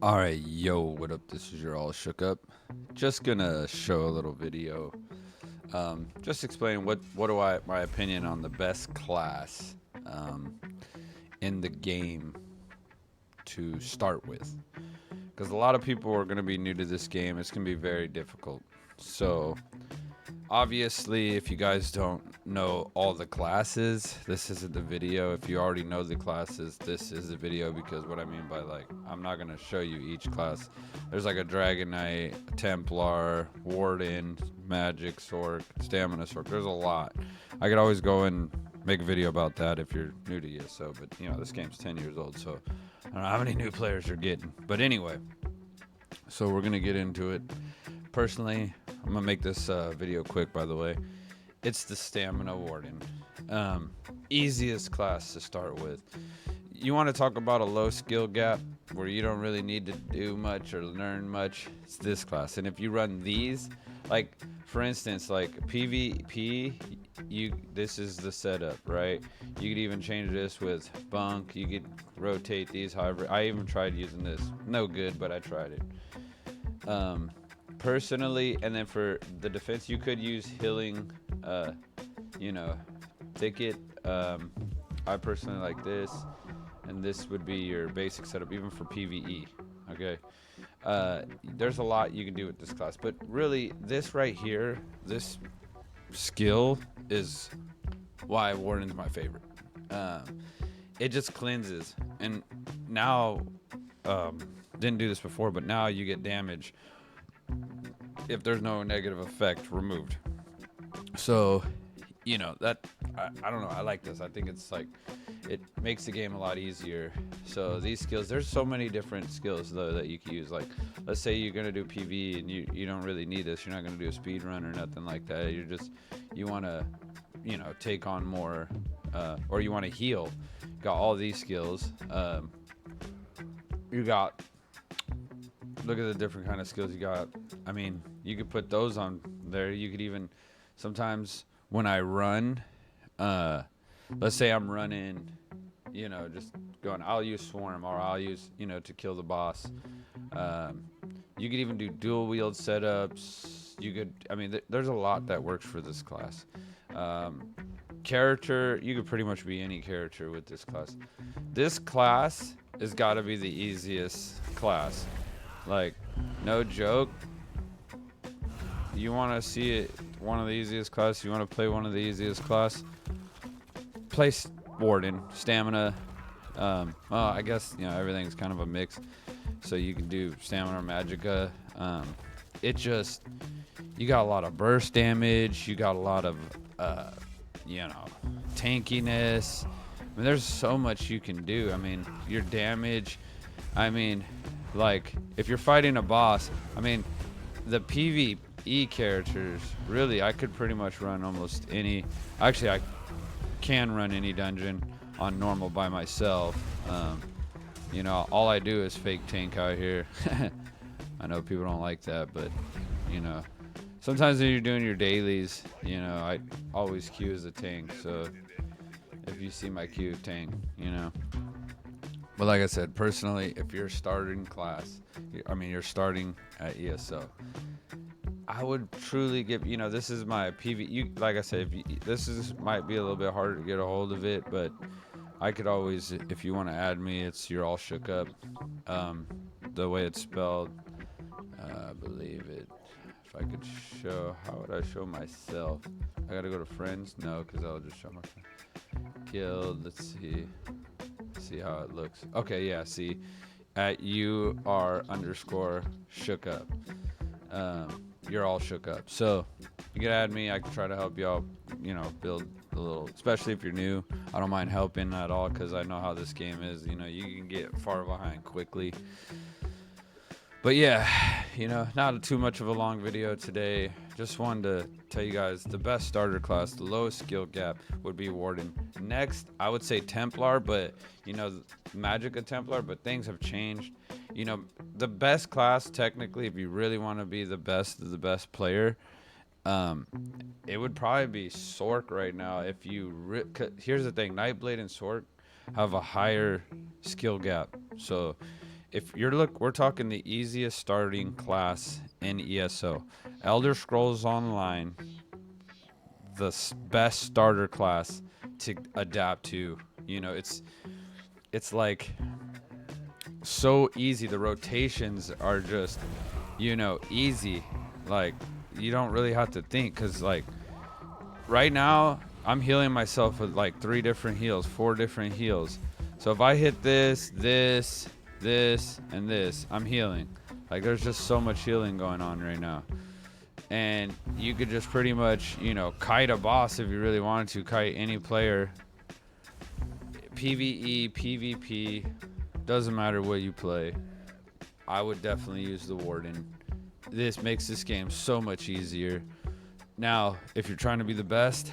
Alright, yo, what up? This is your all shook up. Just gonna show a little video. Just explain what do I my opinion on the best class um, in the game to start with. Because a lot of people are gonna be new to this game. It's gonna be very difficult. So obviously, if you guys don't know all the classes, this isn't the video. If you already know the classes, this is the video, because what I mean by, like, I'm not going to show you each class. There's like a Dragon Knight, a Templar, Warden, Magic, Sork, Stamina Sork. There's a lot. I could always go and make a video about that if you're new to ESO, but this game's 10 years old, so I don't know how many new players you're getting. But anyway, so we're going to get into it. Personally, I'm gonna make this video quick, by the way. It's the Stamina Warden. Easiest class to start with. You want to talk about a low skill gap where you don't really need to do much or learn much? It's this class. And if you run these, like for instance, like PvP, this is the setup, right? You could even change this with bunk. You could rotate these. However, I even tried using this. No good, but I tried it. Personally, and then for the defense, you could use healing, you know, thicket. I personally like this, and this would be your basic setup, even for PvE. Okay, there's a lot you can do with this class, but really, this right here, this skill is why Warden's my favorite. It just cleanses, and now, didn't do this before, but now you get damage if there's no negative effect removed. So, that I don't know. I like this. I think it's like it makes the game a lot easier. So these skills, there's so many different skills though that you can use. Like, let's say you're gonna do PV and you don't really need this. You're not gonna do a speed run or nothing like that. You want to, take on more, or you want to heal. Got all these skills. You got look at the different kind of skills you got. I mean, you could put those on there. You could even sometimes when I run, let's say I'm running, just going, I'll use swarm or I'll use, to kill the boss. You could even do dual wield setups. You could, I mean, there's a lot that works for this class. Character, you could pretty much be any character with this class. This class has got to be the easiest class. Like, no joke. You want to see it one of the easiest class? You want to play one of the easiest class? Play Warden, Stamina. Well, I guess everything's kind of a mix. So you can do Stamina or Magicka. It just you got a lot of burst damage. You got a lot of tankiness. I mean, there's so much you can do. I mean, your damage. I mean, like, if you're fighting a boss, I mean, the PvE characters, really, I could pretty much run almost any. Actually, I can run any dungeon on normal by myself. All I do is fake tank out here. I know people don't like that, but, sometimes when you're doing your dailies, I always queue as a tank. So if you see my queue, tank, But like I said, personally, if you're starting class, you're starting at ESO, I would truly give, this is my PV. Like I said, might be a little bit harder to get a hold of it, but I could always, if you want to add me, it's you're all shook up. The way it's spelled, I believe it. If I could show, how would I show myself? I gotta go to friends? No, because I'll just show my friend. Guild, let's see how it looks. Okay, yeah, see, at UR_ shook up. You're all shook up. So you can add me. I can try to help y'all, build a little, especially if you're new. I don't mind helping at all because I know how this game is. You can get far behind quickly. But yeah, not too much of a long video today. Just wanted to tell you guys the best starter class, the lowest skill gap would be Warden. Next, I would say Templar, but Magicka Templar, but things have changed. The best class technically, if you really want to be the best of the best player, it would probably be Sork right now. If you here's the thing, Nightblade and Sork have a higher skill gap. So if we're talking the easiest starting class in ESO. Elder Scrolls Online, the best starter class to adapt to. You know, it's like so easy. The rotations are just, easy. Like, you don't really have to think, because like right now I'm healing myself with like 3 different heals, 4 different heals. So if I hit this, and this, I'm healing. Like, there's just so much healing going on right now. And you could just pretty much, kite a boss if you really wanted to, kite any player. PvE, PvP, doesn't matter what you play. I would definitely use the Warden. This makes this game so much easier. Now, if you're trying to be the best,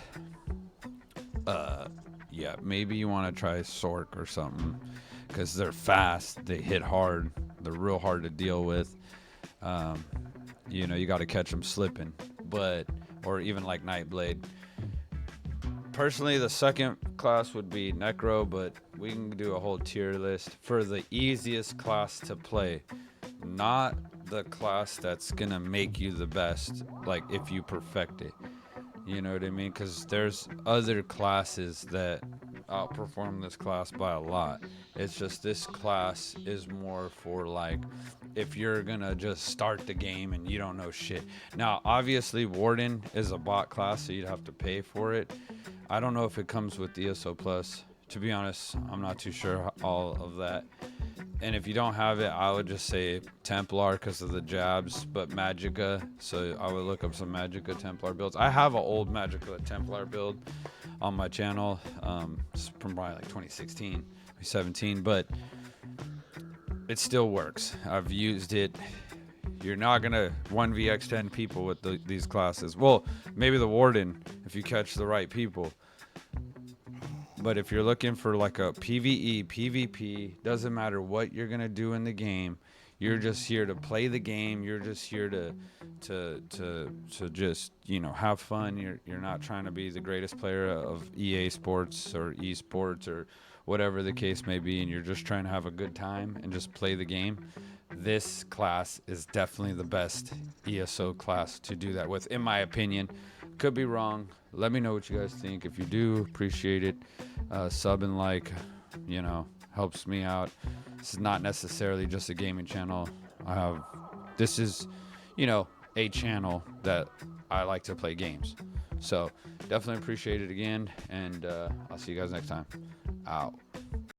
yeah, maybe you want to try Sork or something, because they're fast, they hit hard, they're real hard to deal with. You got to catch them slipping, or even like Nightblade. Personally, the second class would be Necro, but we can do a whole tier list for the easiest class to play, not the class that's gonna make you the best, like if you perfect it. You know what I mean? Because there's other classes that outperform this class by a lot. It's just this class is more for like if you're gonna just start the game and you don't know shit. Now, obviously, Warden is a bot class, so you'd have to pay for it. I don't know if it comes with ESO Plus. To be honest, I'm not too sure all of that. And if you don't have it, I would just say Templar because of the jabs, but Magicka. So I would look up some Magicka Templar builds. I have an old Magicka Templar build on my channel. It's from probably like 2016, 2017, but it still works. I've used it. You're not going to 1vx10 people with these classes. Well, maybe the Warden if you catch the right people. But if you're looking for like a PvE, PvP, doesn't matter what you're gonna do in the game. You're just here to play the game. You're just here to just have fun. You're not trying to be the greatest player of EA Sports or esports or whatever the case may be, and you're just trying to have a good time and just play the game. This class is definitely the best ESO class to do that with, in my opinion. Could be wrong. Let me know what you guys think. If you do, appreciate it. Sub and like, helps me out. This is not necessarily just a gaming channel. This is, a channel that I like to play games. So definitely appreciate it again, and I'll see you guys next time. Out.